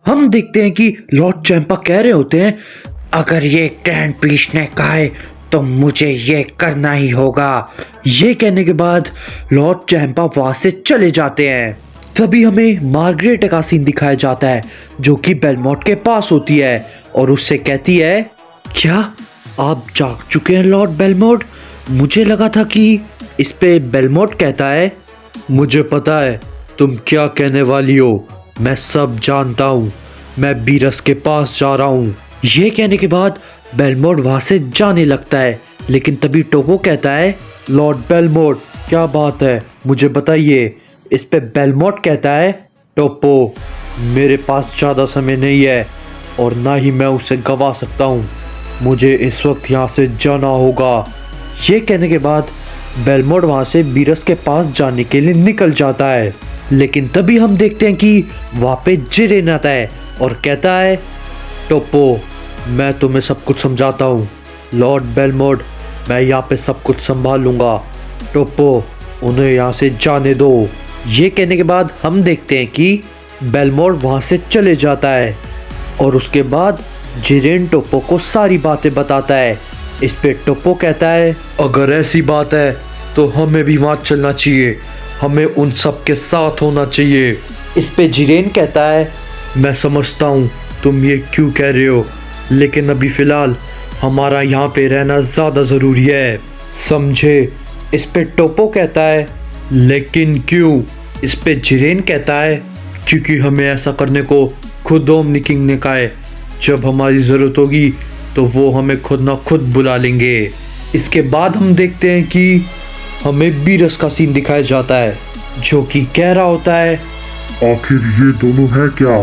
हम देखते हैं कि लॉर्ड चैंपा कह रहे होते हैं, अगर ये ग्रैंड प्रीस्ट ने कहा है तो मुझे ये करना ही होगा। ये कहने के बाद लॉर्ड चैंपा वहां से चले जाते हैं। तभी हमें मार्गरेट का सीन दिखाया जाता है जो कि बेलमोट के पास होती है और उससे कहती है, क्या आप जाग चुके हैं लॉर्ड बेलमोट? मुझे लगा था कि इस पे बेलमोट कहता है, मुझे पता है तुम क्या कहने वाली हो, मैं सब जानता हूँ, मैं बीरस के पास जा रहा हूँ। ये कहने के बाद बेलमोट वहां से जाने लगता है, लेकिन तभी टोपो कहता है, लॉर्ड बेलमोट क्या बात है, मुझे बताइए। इस पे बेलमोट कहता है, टोपो मेरे पास ज़्यादा समय नहीं है और ना ही मैं उसे गवा सकता हूँ, मुझे इस वक्त यहाँ से जाना होगा। ये कहने के बाद बेलमोट वहाँ से बीरस के पास जाने के लिए निकल जाता है, लेकिन तभी हम देखते हैं कि वहाँ पे जिरेन आता है और कहता है, टोपो मैं तुम्हें सब कुछ समझाता हूँ, लॉर्ड बेलमोट मैं यहाँ पे सब कुछ संभाल लूँगा, टोपो उन्हें यहाँ से जाने दो। ये कहने के बाद हम देखते हैं कि बेलमोट वहाँ से चले जाता है और उसके बाद जिरेन टोपो को सारी बातें बताता है। इस पे टोपो कहता है, अगर ऐसी बात है तो हमें भी वहाँ चलना चाहिए, हमें उन सब के साथ होना चाहिए। इस पे जिरेन कहता है, मैं समझता हूँ तुम ये क्यों कह रहे हो, लेकिन अभी फ़िलहाल हमारा यहाँ पे रहना ज़्यादा ज़रूरी है, समझे। इस पे टोपो कहता है, लेकिन क्यों? इस पे जिरेन कहता है, क्योंकि हमें ऐसा करने को खुद ओमनी किंग ने कहा है, जब हमारी ज़रूरत होगी तो वो हमें खुद ना खुद बुला लेंगे। इसके बाद हम देखते हैं कि हमें बीरस का सीन दिखाया जाता है जो कि कह रहा होता है, आखिर ये दोनों है क्या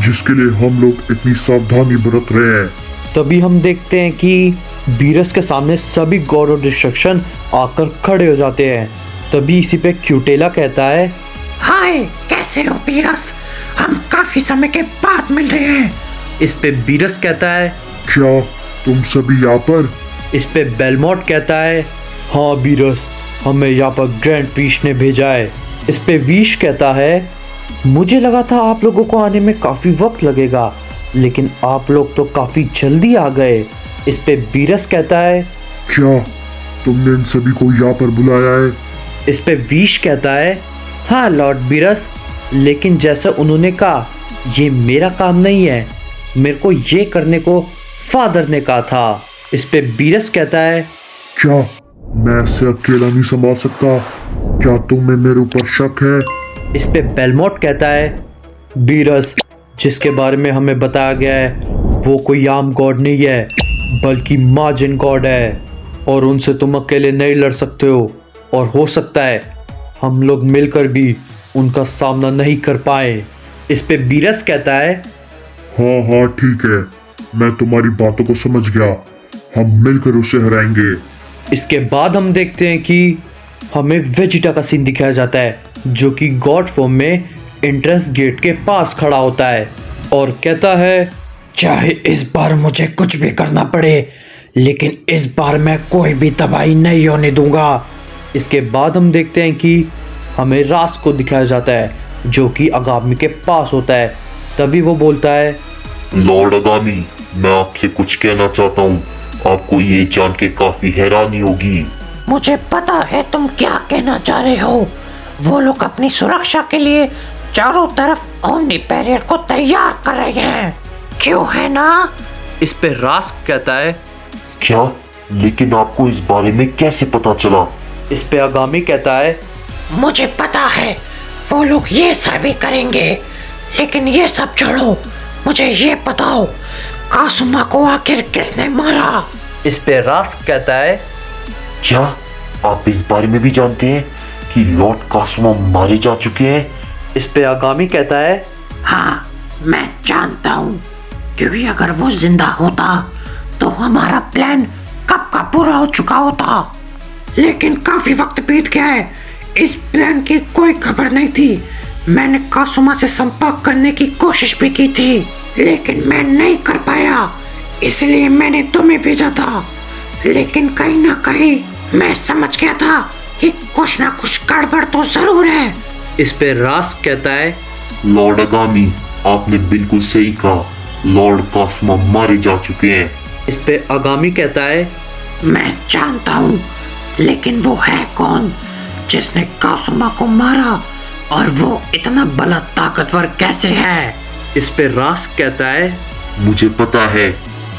जिसके लिए हम लोग इतनी सावधानी बरत रहे हैं। तभी हम देखते हैं कि बीरस के सामने सभी गॉड ऑफ डिस्ट्रक्शन आकर खड़े हो जाते हैं। तभी इसी पे क्यूटेला कहता है, हाय कैसे हो बीरस, हम काफी समय के बाद मिल रहे हैं। इस पे बीरस कहता है, क्या तुम सभी यहाँ पर? इस पे बेलमोट कहता है, हाँ बीरस हमें यहाँ पर ग्रैंड प्रीस्ट ने भेजा है। इस पे वीश कहता है, मुझे लगा था आप लोगों को आने में काफ़ी वक्त लगेगा, लेकिन आप लोग तो काफ़ी जल्दी आ गए। इस पे बीरस कहता है, क्या तुमने इन सभी को यहाँ पर बुलाया है? इस पे वीश कहता है, हाँ लॉर्ड बीरस, लेकिन जैसा उन्होंने कहा ये मेरा काम नहीं है, मेरे को ये करने को फादर ने कहा था। इस पे बीरस कहता है, क्या मैं ऐसे अकेला नहीं संभाल सकता, क्या तुम्हें मेरे ऊपर शक है? इस पे बेलमोट कहता है, बीरस जिसके बारे में हमें बताया गया है वो कोई आम गॉड नहीं है बल्कि मार्जिन गॉड है, और उनसे तुम अकेले नहीं लड़ सकते हो, और हो सकता है हम लोग मिलकर भी उनका सामना नहीं कर पाए। इस पे बीरस कहता है, हाँ हाँ ठीक है, मैं तुम्हारी बातों को समझ गया, हम मिलकर उसे हराएंगे। इसके बाद हम देखते हैं कि हमें वेजिटा का सीन दिखाया जाता है जो कि गॉड फॉर्म में एंट्रेंस गेट के पास खड़ा होता है और कहता है, चाहे इस बार मुझे कुछ भी करना पड़े, लेकिन इस बार मैं कोई भी तबाही नहीं होने दूंगा। इसके बाद हम देखते हैं कि हमें रास को दिखाया जाता है जो कि अगामी के पास होता है। तभी वो बोलता है, लॉर्ड अगामी मैं आपसे कुछ कहना चाहता हूँ, आपको ये जान के काफी हैरानी होगी। मुझे पता है तुम क्या कहना चाह रहे हो, वो लोग अपनी सुरक्षा के लिए चारों तरफ ओमनी बैरियर को तैयार कर रहे हैं, क्यों है ना? इस पे रास कहता है, क्या? लेकिन आपको इस बारे में कैसे पता चला? इस पे अगामी कहता है, मुझे पता है वो लोग ये सब भी करेंगे, लेकिन ये सब छोड़ो, मुझे ये बताओ कासुमा को आखिर किसने मारा? इस पे रास कहता है, क्या आप इस बारे में भी जानते हैं कि लॉर्ड कासुमा मारे जा चुके हैं? इस पे आगामी कहता है, हाँ मैं जानता हूँ, क्योंकि अगर वो जिंदा होता तो हमारा प्लान कब का पूरा हो चुका होता, लेकिन काफी वक्त बीत गया है, इस प्लान की कोई खबर नहीं थी। मैंने कासुमा से संपर्क करने की कोशिश भी की थी, लेकिन मैं नहीं कर पाया, इसलिए मैंने तुम्हें भेजा था, लेकिन कहीं ना कहीं मैं समझ गया था कि कुछ ना कुछ गड़बड़ तो जरूर है। इस पे रास कहता है, लॉर्ड अगामी आपने बिल्कुल सही कहा, लॉर्ड कासुमा मारे जा चुके हैं। इस पे आगामी कहता है, मैं जानता हूँ, लेकिन वो है कौन जिसने कासुमा को मारा, और वो इतना बड़ा ताकतवर कैसे है? इस पे रास कहता है, मुझे पता है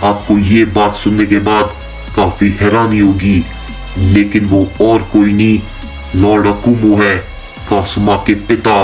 आपको ये बात सुनने के बाद काफी हैरानी होगी, लेकिन वो और कोई नहीं, लॉर्ड अकुमो है, कासुमा के पिता।